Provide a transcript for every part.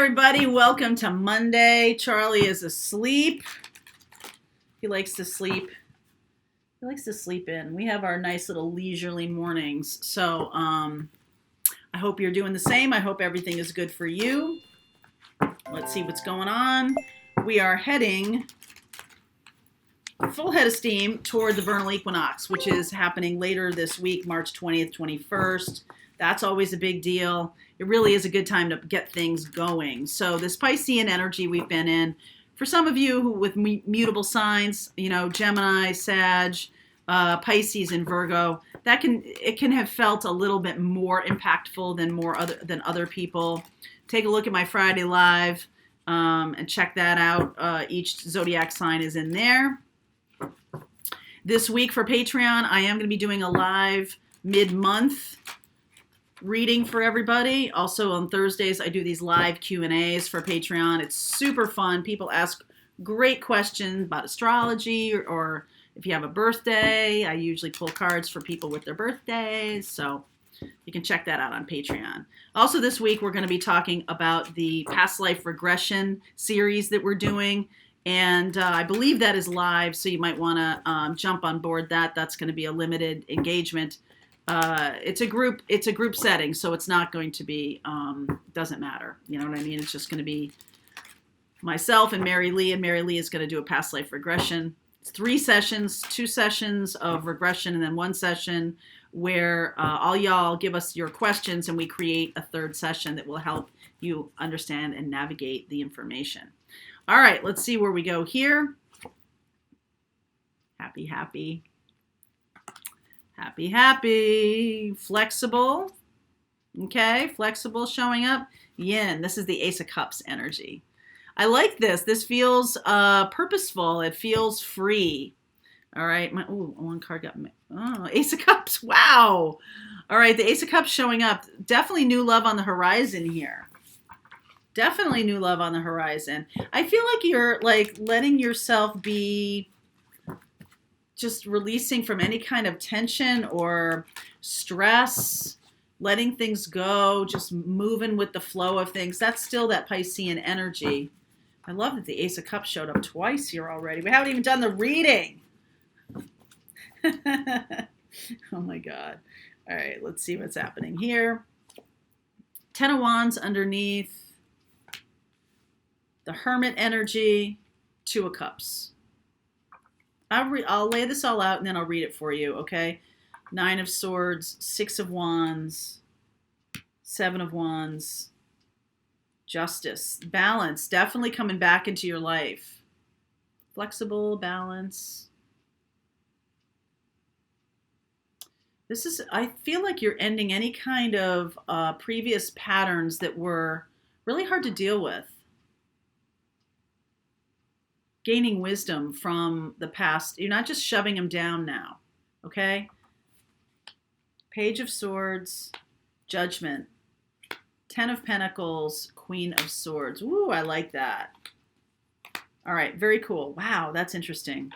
everybody. Welcome to Monday. Charlie is asleep. He likes to sleep. He likes to sleep in. We have our nice little leisurely mornings. So I hope you're doing the same. I hope everything is good for you. Let's see what's going on. We are heading full head of steam toward the vernal equinox, which is happening later this week, March 20th, 21st. That's always a big deal. It really is a good time to get things going. So this Piscean energy we've been in, for some of you who with mutable signs, Gemini, Sag, Pisces, and Virgo, it can have felt a little bit more impactful than other people. Take a look at my Friday Live and check that out. Each zodiac sign is in there. This week for Patreon, I am going to be doing a live mid-month reading for everybody. Also on Thursdays, I do these live Q&As for Patreon. It's super fun. People ask great questions about astrology or if you have a birthday. I usually pull cards for people with their birthdays. So you can check that out on Patreon. Also this week, we're going to be talking about the past life regression series that we're doing. And I believe that is live, so you might want to jump on board that. That's going to be a limited engagement. It's a group setting, so it's not going to be, doesn't matter. You know what I mean? It's just going to be myself and Mary Lee is going to do a past life regression. It's 3 sessions, 2 sessions of regression, and then 1 session where all y'all give us your questions, and we create a 3rd session that will help you understand and navigate the information. All right, let's see where we go here. Happy. Flexible. Okay, flexible showing up. Yin, this is the Ace of Cups energy. I like this. This feels purposeful. It feels free. All right, one card got me. Oh, Ace of Cups. Wow. All right, the Ace of Cups showing up. Definitely new love on the horizon here. Definitely new love on the horizon. I feel like you're letting yourself be just releasing from any kind of tension or stress, letting things go, just moving with the flow of things. That's still that Piscean energy. I love that the Ace of Cups showed up twice here already. We haven't even done the reading. Oh my God. All right, let's see what's happening here. 10 of Wands underneath. The Hermit energy, 2 of Cups. I'll lay this all out and then I'll read it for you, okay? 9 of Swords, 6 of Wands, 7 of Wands, Justice. Balance, definitely coming back into your life. Flexible, balance. I feel like you're ending any kind of previous patterns that were really hard to deal with. Gaining wisdom from the past. You're not just shoving them down now, okay? Page of Swords, Judgment, 10 of Pentacles, Queen of Swords. Ooh, I like that. All right, very cool. Wow, that's interesting.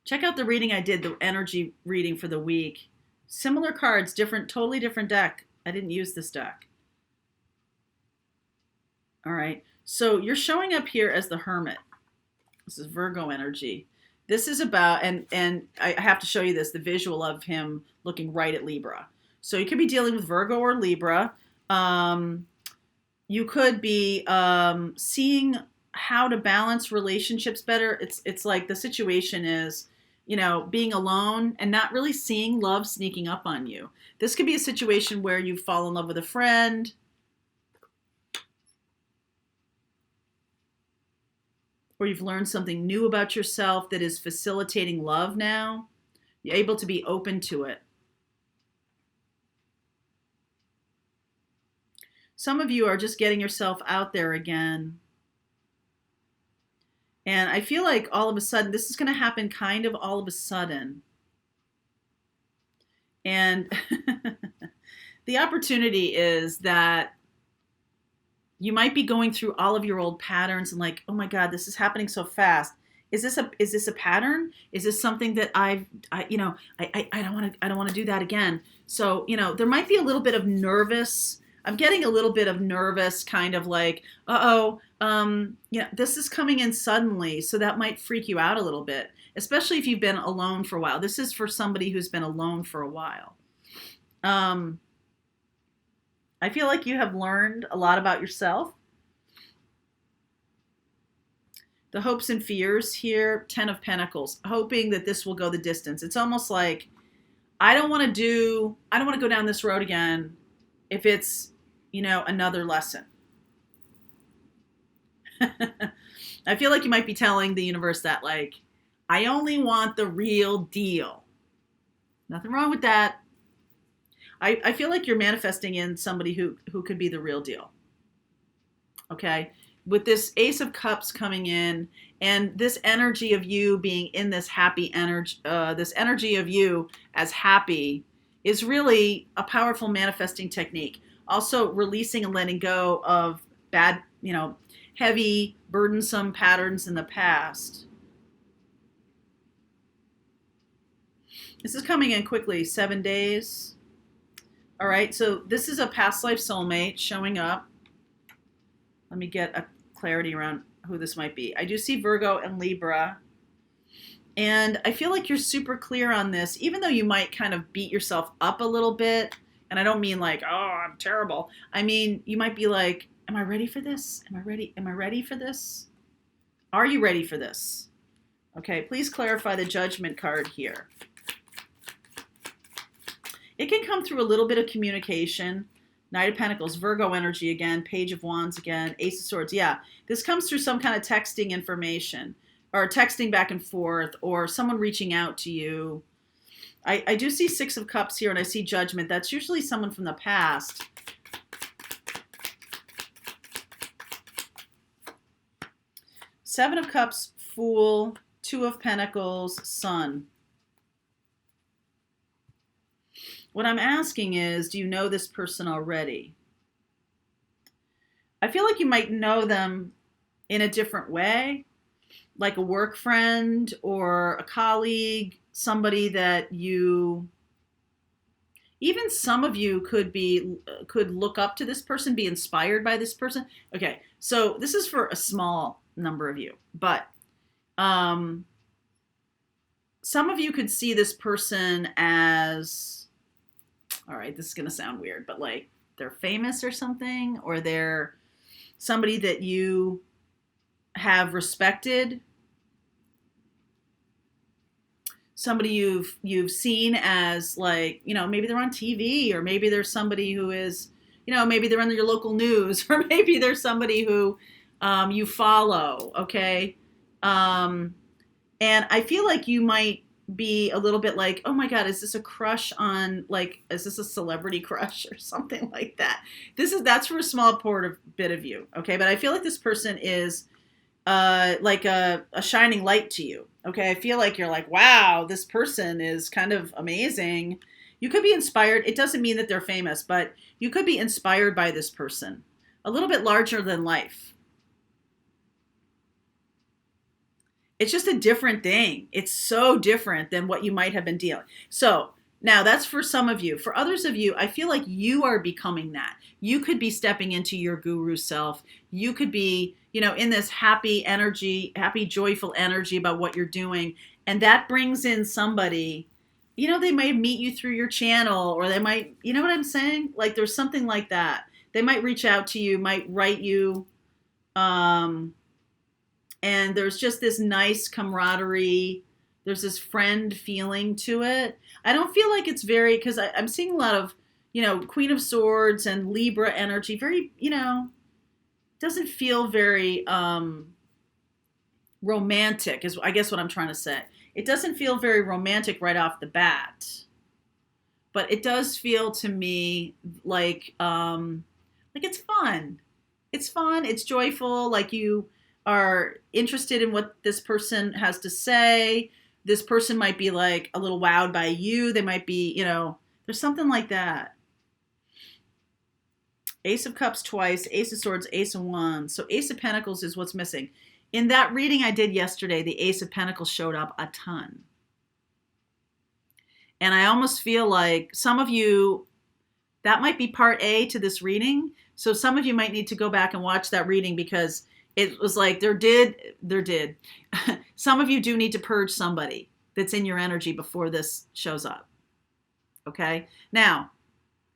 Check out the reading I did, the energy reading for the week. Similar cards, totally different deck. I didn't use this deck. All right, so you're showing up here as the Hermit. This is Virgo energy. This is about, and I have to show you this, the visual of him looking right at Libra. So you could be dealing with Virgo or Libra. You could be seeing how to balance relationships better. It's like the situation is, being alone and not really seeing love sneaking up on you. This could be a situation where you fall in love with a friend, or you've learned something new about yourself that is facilitating love now. You're able to be open to it. Some of you are just getting yourself out there again. And I feel like all of a sudden, this is going to happen kind of all of a sudden. And the opportunity is that you might be going through all of your old patterns and like, oh my God, this is happening so fast. Is this a pattern? Is this something that I don't want to do that again? So, there might be a little bit of nervous. I'm getting a little bit of nervous, kind of like, uh-oh, this is coming in suddenly, so that might freak you out a little bit, especially if you've been alone for a while. This is for somebody who's been alone for a while. I feel like you have learned a lot about yourself. The hopes and fears here, 10 of Pentacles, hoping that this will go the distance. It's almost like, I don't want to go down this road again if it's, another lesson. I feel like you might be telling the universe that, like, I only want the real deal. Nothing wrong with that. I feel like you're manifesting in somebody who could be the real deal. Okay? With this Ace of Cups coming in, and this energy of you being in this happy energy, this energy of you as happy is really a powerful manifesting technique. Also, releasing and letting go of bad, heavy, burdensome patterns in the past. This is coming in quickly, 7 days. All right, so this is a past life soulmate showing up. Let me get a clarity around who this might be. I do see Virgo and Libra. And I feel like you're super clear on this, even though you might kind of beat yourself up a little bit. And I don't mean like, oh, I'm terrible. I mean, you might be like, am I ready for this? Am I ready? Am I ready for this? Are you ready for this? Okay, please clarify the Judgment card here. It can come through a little bit of communication. Knight of Pentacles, Virgo energy again, Page of Wands again, Ace of Swords. Yeah, this comes through some kind of texting information or texting back and forth or someone reaching out to you. I do see Six of Cups here and I see Judgment. That's usually someone from the past. Seven of Cups, Fool, Two of Pentacles, Sun. What I'm asking is, do you know this person already? I feel like you might know them in a different way, like a work friend or a colleague, somebody that even some of you could look up to this person, be inspired by this person. Okay, so this is for a small number of you, but some of you could see this person as, all right, this is going to sound weird, but like they're famous or something, or they're somebody that you have respected, somebody you've seen as like, maybe they're on TV, or maybe there's somebody who is, maybe they're on your local news, or maybe there's somebody who you follow, okay? And I feel like you might be a little bit like, oh my God, is this a crush on, like, is this a celebrity crush or something like that? That's for a small bit of you, okay? But I feel like this person is like a shining light to you, okay? I feel like you're like, wow, this person is kind of amazing. You could be inspired. It doesn't mean that they're famous, but you could be inspired by this person. A little bit larger than life. It's just a different thing. It's so different than what you might have been dealing. So now that's for some of you. For others of you, I feel like you are becoming that. You could be stepping into your guru self. You could be, in this happy energy, happy, joyful energy about what you're doing. And that brings in somebody, they might meet you through your channel, or they might, you know what I'm saying? Like there's something like that. They might reach out to you, might write you, and there's just this nice camaraderie. There's this friend feeling to it. I don't feel like it's very, because I'm seeing a lot of, Queen of Swords and Libra energy. Very, doesn't feel very romantic is, I guess, what I'm trying to say. It doesn't feel very romantic right off the bat. But it does feel to me like it's fun. It's fun. It's joyful. Like you are interested in what this person has to say. This person might be like a little wowed by you. They might be, there's something like that. Ace of Cups twice, Ace of Swords, Ace of Wands. So Ace of Pentacles is what's missing. In that reading I did yesterday, the Ace of Pentacles showed up a ton. And I almost feel like some of you, that might be part A to this reading. So some of you might need to go back and watch that reading because it was like there did. Some of you do need to purge somebody that's in your energy before this shows up. Okay? Now,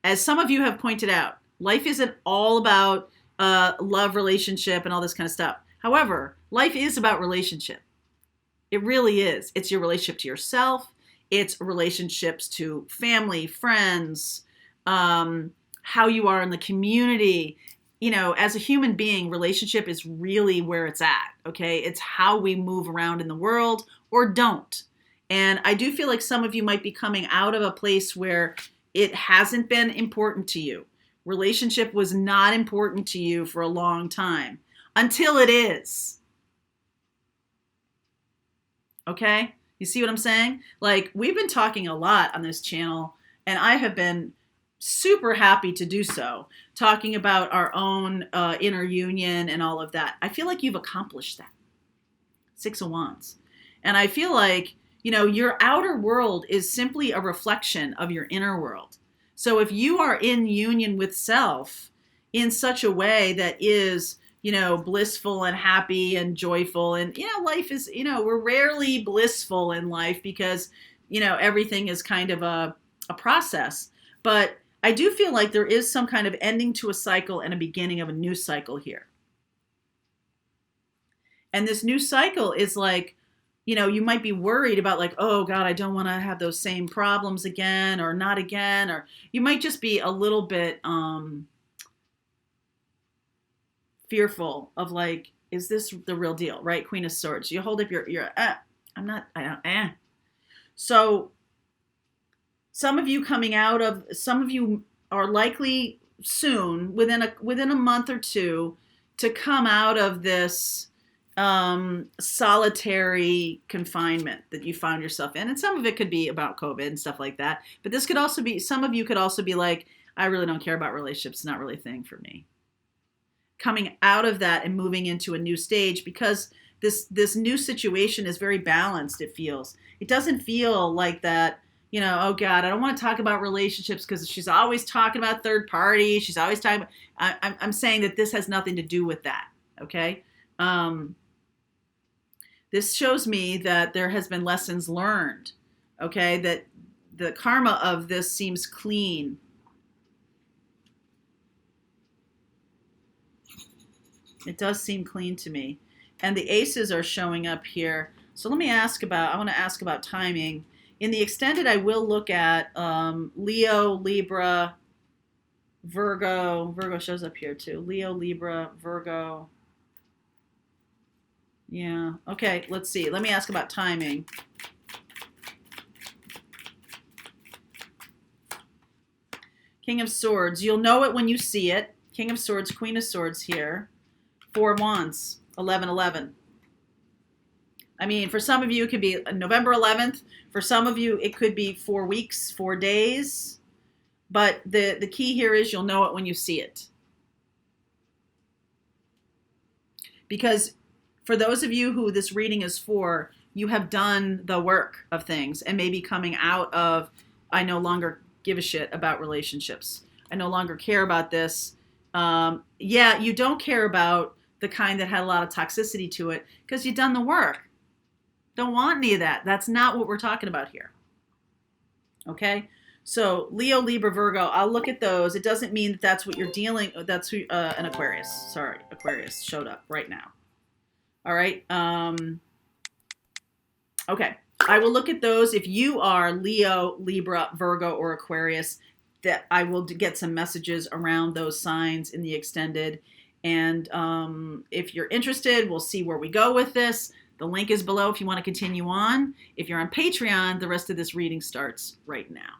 as some of you have pointed out, life isn't all about love, relationship, and all this kind of stuff. However, life is about relationship. It really is. It's your relationship to yourself. It's relationships to family, friends, how you are in the community. You know, as a human being, relationship is really where it's at, okay? It's how we move around in the world or don't. And I do feel like some of you might be coming out of a place where it hasn't been important to you. Relationship was not important to you for a long time until it is. Okay? You see what I'm saying? Like, we've been talking a lot on this channel, and I have been super happy to do so, talking about our own inner union and all of that. I feel like you've accomplished that. 6 of Wands. And I feel like, you know, your outer world is simply a reflection of your inner world. So if you are in union with self in such a way that is, you know, blissful and happy and joyful, and, you know, life is, you know, we're rarely blissful in life because, you know, everything is kind of a process. But I do feel like there is some kind of ending to a cycle and a beginning of a new cycle here. And this new cycle is like, you know, you might be worried about like, oh God, I don't want to have those same problems again or not again. Or you might just be a little bit fearful of like, is this the real deal, right? Queen of Swords. You hold up your So some of you are likely soon, within a month or two, to come out of this solitary confinement that you found yourself in. And some of it could be about COVID and stuff like that. But this could also be, some of you could also be like, I really don't care about relationships. It's not really a thing for me. Coming out of that and moving into a new stage, because this new situation is very balanced, it feels. It doesn't feel like that, you know, oh God, I don't want to talk about relationships because she's always talking about third party. She's always talking about, I'm saying that this has nothing to do with that, okay? This shows me that there has been lessons learned, okay? That the karma of this seems clean. It does seem clean to me. And the aces are showing up here. So let me I want to ask about timing. In the extended, I will look at Leo, Libra, Virgo. Virgo shows up here too. Leo, Libra, Virgo. Yeah. Okay, let's see. Let me ask about timing. King of Swords. You'll know it when you see it. King of Swords, Queen of Swords here. 4 Wands, 11/11. I mean, for some of you, it could be November 11th. For some of you, it could be 4 weeks, 4 days. But the key here is you'll know it when you see it. Because for those of you who this reading is for, you have done the work of things and maybe coming out of, I no longer give a shit about relationships. I no longer care about this. Yeah, you don't care about the kind that had a lot of toxicity to it because you've done the work. Don't want any of that. That's not what we're talking about here. Okay? So Leo, Libra, Virgo, I'll look at those. It doesn't mean that that's what you're dealing with. That's who, an Aquarius. Sorry, Aquarius showed up right now. All right. Okay. I will look at those. If you are Leo, Libra, Virgo, or Aquarius, that I will get some messages around those signs in the extended. And if you're interested, we'll see where we go with this. The link is below if you want to continue on. If you're on Patreon, the rest of this reading starts right now.